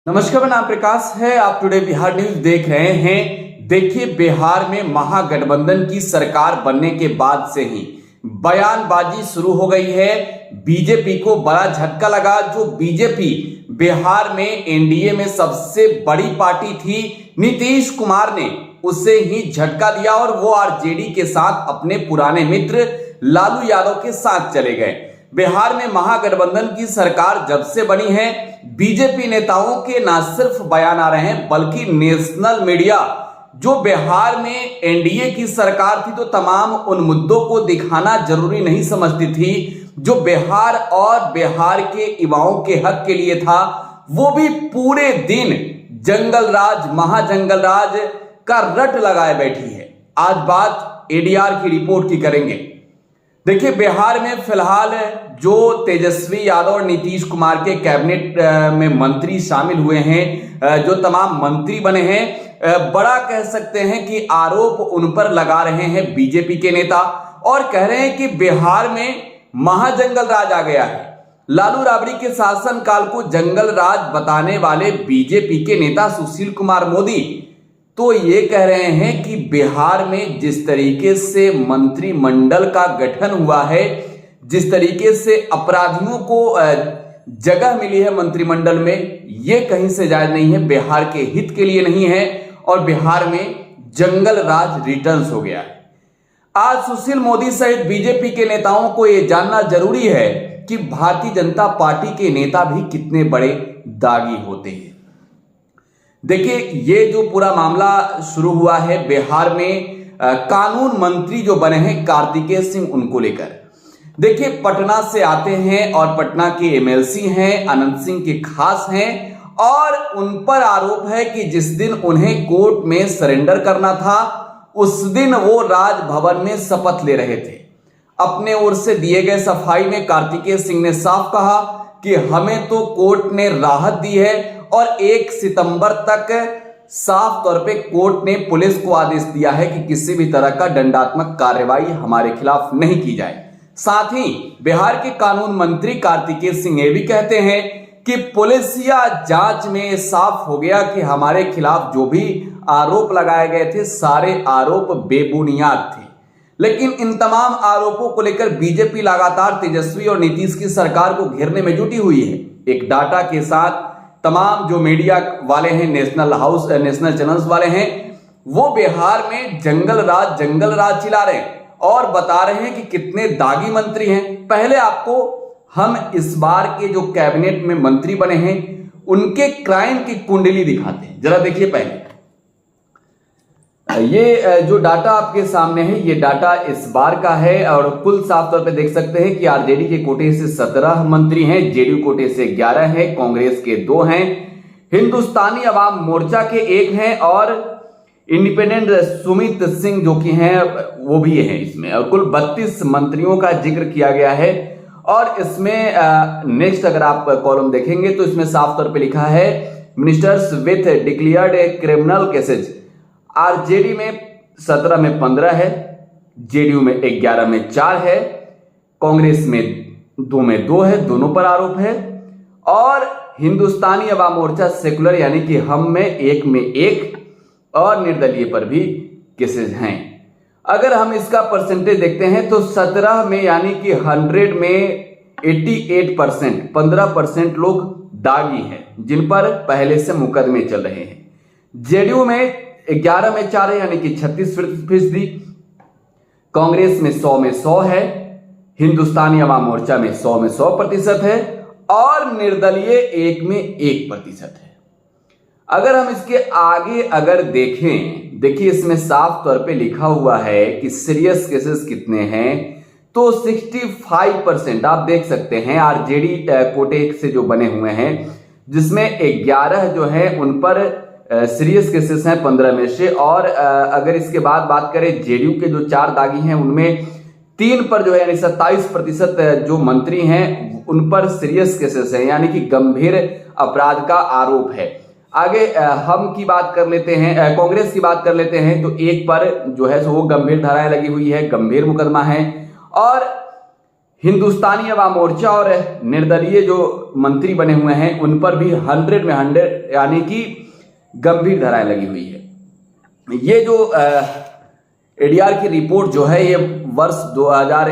नमस्कार, मैं नाम प्रकाश है। आप टुडे बिहार न्यूज देख रहे हैं। देखिए, बिहार में महागठबंधन की सरकार बनने के बाद से ही बयानबाजी शुरू हो गई है। बीजेपी को बड़ा झटका लगा। जो बीजेपी बिहार में एनडीए में सबसे बड़ी पार्टी थी, नीतीश कुमार ने उसे ही झटका दिया और वो आरजेडी के साथ अपने पुराने मित्र लालू यादव के साथ चले गए। बिहार में महागठबंधन की सरकार जब से बनी है, बीजेपी नेताओं के ना सिर्फ बयान आ रहे हैं बल्कि नेशनल मीडिया जो बिहार में एनडीए की सरकार थी तो तमाम उन मुद्दों को दिखाना जरूरी नहीं समझती थी जो बिहार और बिहार के युवाओं के हक के लिए था, वो भी पूरे दिन जंगल राज महाजंगल राज का रट लगाए बैठी है। आज बात एडीआर की रिपोर्ट की करेंगे। देखिए, बिहार में फिलहाल जो तेजस्वी यादव और नीतीश कुमार के कैबिनेट में मंत्री शामिल हुए हैं, जो तमाम मंत्री बने हैं, बड़ा कह सकते हैं कि आरोप उन पर लगा रहे हैं बीजेपी के नेता और कह रहे हैं कि बिहार में महाजंगल राज आ गया है। लालू राबड़ी के शासनकाल को जंगल राज बताने वाले बीजेपी के नेता सुशील कुमार मोदी तो ये कह रहे हैं कि बिहार में जिस तरीके से मंत्रिमंडल का गठन हुआ है, जिस तरीके से अपराधियों को जगह मिली है मंत्रिमंडल में, ये कहीं से जायज नहीं है, बिहार के हित के लिए नहीं है और बिहार में जंगल राज रिटर्न्स हो गया है। आज सुशील मोदी सहित बीजेपी के नेताओं को यह जानना जरूरी है कि भारतीय जनता पार्टी के नेता भी कितने बड़े दागी होते हैं। देखिए, ये जो पूरा मामला शुरू हुआ है बिहार में, कानून मंत्री जो बने हैं कार्तिकेय सिंह, उनको लेकर देखिए पटना से आते हैं और पटना के एमएलसी हैं, अनंत सिंह के खास हैं और उन पर आरोप है कि जिस दिन उन्हें कोर्ट में सरेंडर करना था उस दिन वो राजभवन में शपथ ले रहे थे। अपने ओर से दिए गए सफाई में कार्तिकेय सिंह ने साफ कहा कि हमें तो कोर्ट ने राहत दी है और 1 सितंबर तक साफ तौर पे कोर्ट ने पुलिस को आदेश दिया है कि किसी भी तरह का दंडात्मक कार्रवाई हमारे खिलाफ नहीं की जाए। साथ ही बिहार के कानून मंत्री कार्तिकेय सिंह ये भी कहते हैं कि पुलिस या जांच में साफ हो गया कि हमारे खिलाफ जो भी आरोप लगाए गए थे सारे आरोप बेबुनियाद थे। लेकिन इन तमाम आरोपों को लेकर बीजेपी लगातार तेजस्वी और नीतीश की सरकार को घेरने में जुटी हुई है। एक डाटा के साथ तमाम जो मीडिया वाले हैं, नेशनल चैनल्स वाले हैं, वो बिहार में जंगल राज चिल्ला रहे हैं और बता रहे हैं कि कितने दागी मंत्री हैं। पहले आपको हम इस बार के जो कैबिनेट में मंत्री बने हैं उनके क्राइम की कुंडली दिखाते हैं। जरा देखिए, पहले ये जो डाटा आपके सामने है ये डाटा इस बार का है और कुल साफ तौर पे देख सकते हैं कि आरजेडी के कोटे से 17 मंत्री हैं, जेडीयू कोटे से 11 हैं, कांग्रेस के 2 हैं, हिंदुस्तानी अवाम मोर्चा के 1 हैं और इंडिपेंडेंट सुमित सिंह जो कि हैं वो भी हैं इसमें। और कुल 32 मंत्रियों का जिक्र किया गया है और इसमें नेक्स्ट अगर आप कॉलम देखेंगे तो इसमें साफ तौर पे लिखा है ministers with declared criminal cases. RJD में 17 में 15 है, जेडीयू में 11 में 4 है, कांग्रेस में 2 में 2 है, दोनों पर आरोप है और हिंदुस्तानी अवाम मोर्चा सेकुलर यानी कि हम में 1 में 1 और निर्दलीय पर भी केसेज हैं। अगर हम इसका परसेंटेज देखते हैं तो 17 में यानी कि 100 में 88%, 15% लोग दागी हैं जिन पर पहले से मुकदमे चल रहे हैं। जेडीयू में 11 में 4 है यानी कि 36%, कांग्रेस में 100 में 100 है, हिंदुस्तानी अवाम मोर्चा में 100 में 100% है और निर्दलीय 1 में 1% है। अगर हम इसके आगे अगर देखें, देखिए इसमें साफ तौर पे लिखा हुआ है कि सीरियस केसेस कितने हैं तो 65% आप देख सकते हैं आरजेडी कोटे से जो बने हुए हैं, जिसमें 11 जो है उन पर सीरियस केसेस हैं 15 में से। और अगर इसके बाद बात करें जेडीयू के जो 4 दागी हैं उनमें 3 पर जो है यानी 27% जो मंत्री हैं उन पर सीरियस केसेस हैं यानी कि गंभीर अपराध का आरोप है। आगे हम की बात कर लेते हैं, कांग्रेस की बात कर लेते हैं तो 1 पर जो है वो गंभीर धाराएं लगी हुई है, गंभीर मुकदमा है और हिंदुस्तानी अवाम मोर्चा और निर्दलीय जो मंत्री बने हुए हैं उन पर भी 100 में 100 यानी कि गंभीर धाराएं लगी हुई है। ये जो एडीआर की रिपोर्ट जो है ये वर्ष 2000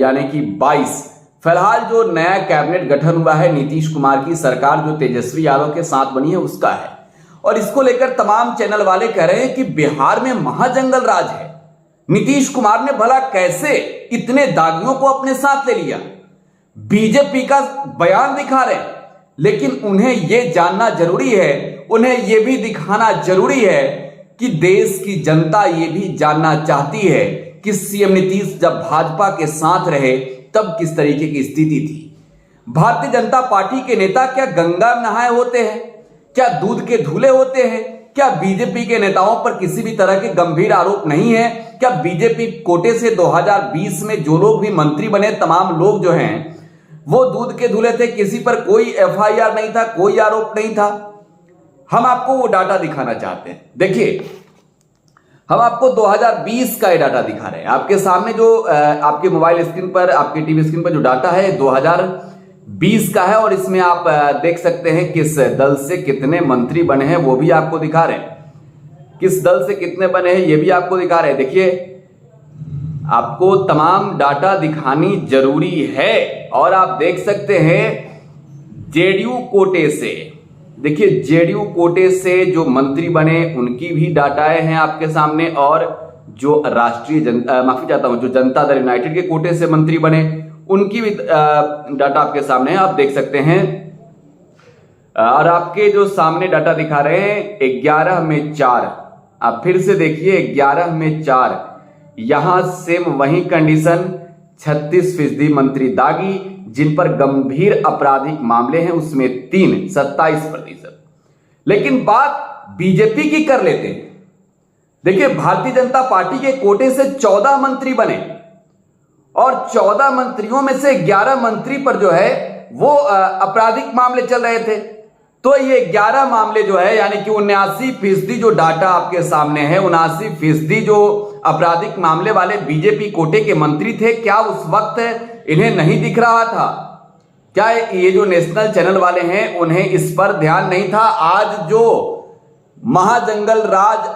यानी कि 22 फिलहाल जो नया कैबिनेट गठन हुआ है नीतीश कुमार की सरकार जो तेजस्वी यादव के साथ बनी है उसका है, और इसको लेकर तमाम चैनल वाले कह रहे हैं कि बिहार में महाजंगल राज है। नीतीश कुमार ने भला कैसे इतने दागियों को अपने साथ ले लिया। बीजेपी का बयान दिखा रहे, लेकिन उन्हें यह जानना जरूरी है, उन्हें यह भी दिखाना जरूरी है कि देश की जनता यह भी जानना चाहती है कि सीएम नीतीश जब भाजपा के साथ रहे तब किस तरीके की स्थिति थी। भारतीय जनता पार्टी के नेता क्या गंगा में नहाए होते हैं, क्या दूध के धुले होते हैं, क्या बीजेपी के नेताओं पर किसी भी तरह के गंभीर आरोप नहीं है, क्या बीजेपी कोटे से 2020 में जो लोग भी मंत्री बने तमाम लोग जो हैं वो दूध के धुले थे, किसी पर कोई एफआईआर नहीं था, कोई आरोप नहीं था। हम आपको वो डाटा दिखाना चाहते हैं। देखिए हम आपको 2020 का ये डाटा दिखा रहे हैं। आपके सामने जो आपके मोबाइल स्क्रीन पर, आपके टीवी स्क्रीन पर जो डाटा है 2020 का है, और इसमें आप देख सकते हैं किस दल से कितने मंत्री बने हैं वो भी आपको दिखा रहे हैं, किस दल से कितने बने हैं ये भी आपको दिखा रहे हैं। देखिए आपको तमाम डाटा दिखानी जरूरी है, और आप देख सकते हैं जेडीयू कोटे से, देखिए जेडीयू कोटे से जो मंत्री बने उनकी भी डाटाएं हैं आपके सामने, और जो राष्ट्रीय जो जनता दल यूनाइटेड के कोटे से मंत्री बने उनकी भी डाटा आपके सामने है, आप देख सकते हैं। और आपके जो सामने डाटा दिखा रहे हैं 11 में 4, आप फिर से देखिए 11 में 4, यहां सेम वही कंडीशन, 36% मंत्री दागी जिन पर गंभीर आपराधिक मामले हैं उसमें 3, 27%। लेकिन बात बीजेपी की कर लेते हैं। देखिए भारतीय जनता पार्टी के कोटे से 14 मंत्री बने, और 14 मंत्रियों में से 11 मंत्री पर जो है वो आपराधिक मामले चल रहे थे। तो ये 11 मामले जो है यानी कि 79% जो डाटा आपके सामने है, 79% जो आपराधिक मामले वाले बीजेपी कोटे के मंत्री थे, क्या उस वक्त इन्हें नहीं दिख रहा था? क्या ये जो नेशनल चैनल वाले हैं उन्हें इस पर ध्यान नहीं था? आज जो महाजंगल राज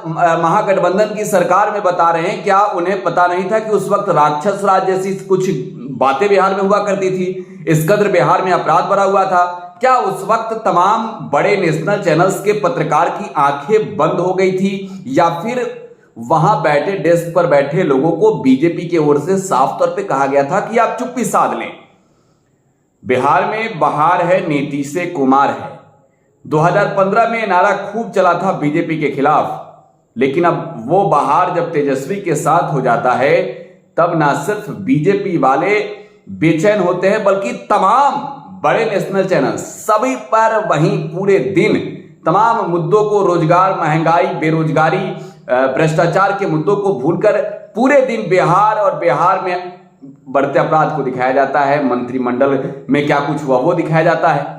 महागठबंधन की सरकार में बता रहे हैं, क्या उन्हें पता नहीं था कि उस वक्त राक्षस राज जैसी कुछ बातें बिहार में हुआ करती थी, इस कदर बिहार में अपराध भरा हुआ था? क्या उस वक्त तमाम बड़े नेशनल चैनल्स के पत्रकार की आंखें बंद हो गई थी, या फिर वहां बैठे डेस्क पर बैठे लोगों को बीजेपी की ओर से साफ तौर पे कहा गया था कि आप चुप्पी साध लें? बिहार में बहार है, नीतीश कुमार है। 2015 में नारा खूब चला था बीजेपी के खिलाफ, लेकिन अब वो बहार जब तेजस्वी के साथ हो जाता है तब ना सिर्फ बीजेपी वाले बेचैन होते हैं बल्कि तमाम बड़े नेशनल चैनल सभी पर वहीं पूरे दिन तमाम मुद्दों को, रोजगार, महंगाई, बेरोजगारी, भ्रष्टाचार के मुद्दों को भूलकर पूरे दिन बिहार और बिहार में बढ़ते अपराध को दिखाया जाता है, मंत्रिमंडल में क्या कुछ हुआ वो दिखाया जाता है।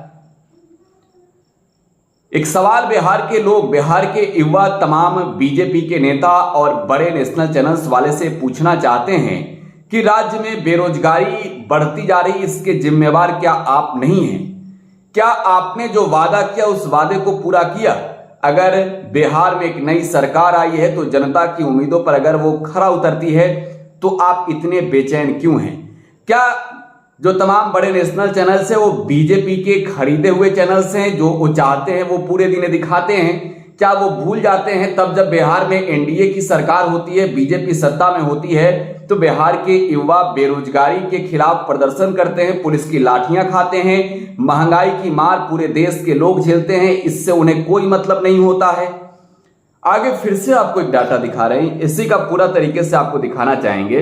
एक सवाल बिहार के लोग, बिहार के युवा तमाम बीजेपी के नेता और बड़े नेशनल चैनल्स वाले से पूछना चाहते हैं कि राज्य में बेरोजगारी बढ़ती जा रही, इसके जिम्मेवार क्या आप नहीं हैं? क्या आपने जो वादा किया उस वादे को पूरा किया? अगर बिहार में एक नई सरकार आई है तो जनता की उम्मीदों पर अगर वो खरा उतरती है तो आप इतने बेचैन क्यों हैं? क्या जो तमाम बड़े नेशनल चैनल्स हैं वो बीजेपी के खरीदे हुए चैनल्स हैं, जो वो चाहते हैं वो पूरे दिन दिखाते हैं? क्या वो भूल जाते हैं तब जब बिहार में एनडीए की सरकार होती है, बीजेपी सत्ता में होती है, तो बिहार के युवा बेरोजगारी के खिलाफ प्रदर्शन करते हैं, पुलिस की लाठियां खाते हैं, महंगाई की मार पूरे देश के लोग झेलते हैं, इससे उन्हें कोई मतलब नहीं होता है? आगे फिर से आपको एक डाटा दिखा रहे हैं, इसी का पूरा तरीके से आपको दिखाना चाहेंगे।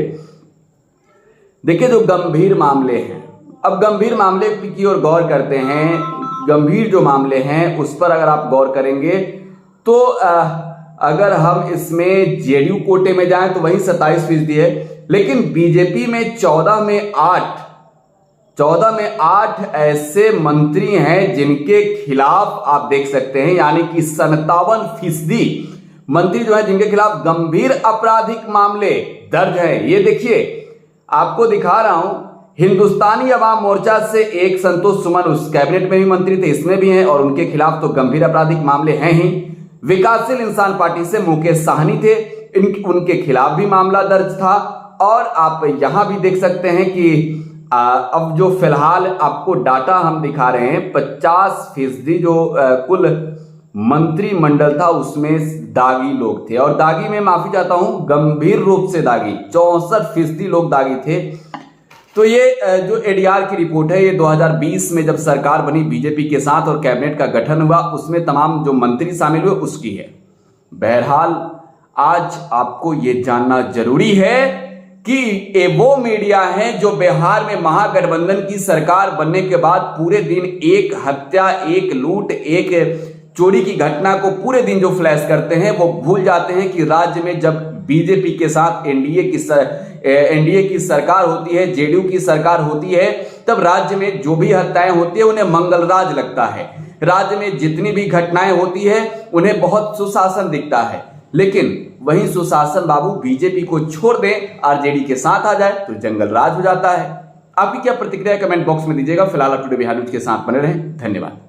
देखिए जो गंभीर मामले हैं, अब गंभीर मामले की ओर गौर करते हैं। गंभीर जो मामले हैं उस पर अगर आप गौर करेंगे तो अगर हम इसमें जेडीयू कोटे में जाएं तो वही 27% है, लेकिन बीजेपी में 14 में 8 ऐसे मंत्री हैं जिनके खिलाफ आप देख सकते हैं, यानी कि 57% मंत्री जो है जिनके खिलाफ गंभीर आपराधिक मामले दर्ज है। ये देखिए आपको दिखा रहा हूं, हिंदुस्तानी अवाम मोर्चा से एक संतोष सुमन उस कैबिनेट में भी मंत्री थे, इसमें भी हैं और उनके खिलाफ तो गंभीर आपराधिक मामले हैं ही। विकासशील इंसान पार्टी से मुकेश साहनी थे, उनके खिलाफ भी मामला दर्ज था। और आप यहां भी देख सकते हैं कि अब जो फिलहाल आपको डाटा हम दिखा रहे हैं, 50% जो कुल मंत्रिमंडल था उसमें दागी लोग थे। और दागी में माफी चाहता हूं, गंभीर रूप से दागी 64% लोग दागी थे। तो ये जो एडीआर की रिपोर्ट है, ये 2020 में जब सरकार बनी बीजेपी के साथ और कैबिनेट का गठन हुआ, उसमें तमाम जो मंत्री शामिल हुए उसकी है। बहरहाल आज आपको ये जानना जरूरी है कि ये वो मीडिया है जो बिहार में महागठबंधन की सरकार बनने के बाद पूरे दिन एक हत्या, एक लूट, एक चोरी की घटना को पूरे दिन जो फ्लैश करते हैं, वो भूल जाते हैं कि राज्य में जब बीजेपी के साथ एनडीए की सरकार होती है, जेडीयू की सरकार होती है, तब राज्य में जो भी हत्याएं होती है उन्हें मंगलराज लगता है। राज्य में जितनी भी घटनाएं होती है उन्हें बहुत सुशासन दिखता है। लेकिन वही सुशासन बाबू बीजेपी को छोड़ दें, आरजेडी के साथ आ जाए तो जंगल राज हो जाता है। आपकी क्या प्रतिक्रिया कमेंट बॉक्स में दीजिएगा। फिलहाल आप टुडे बिहार न्यूज के साथ बने रहें। धन्यवाद।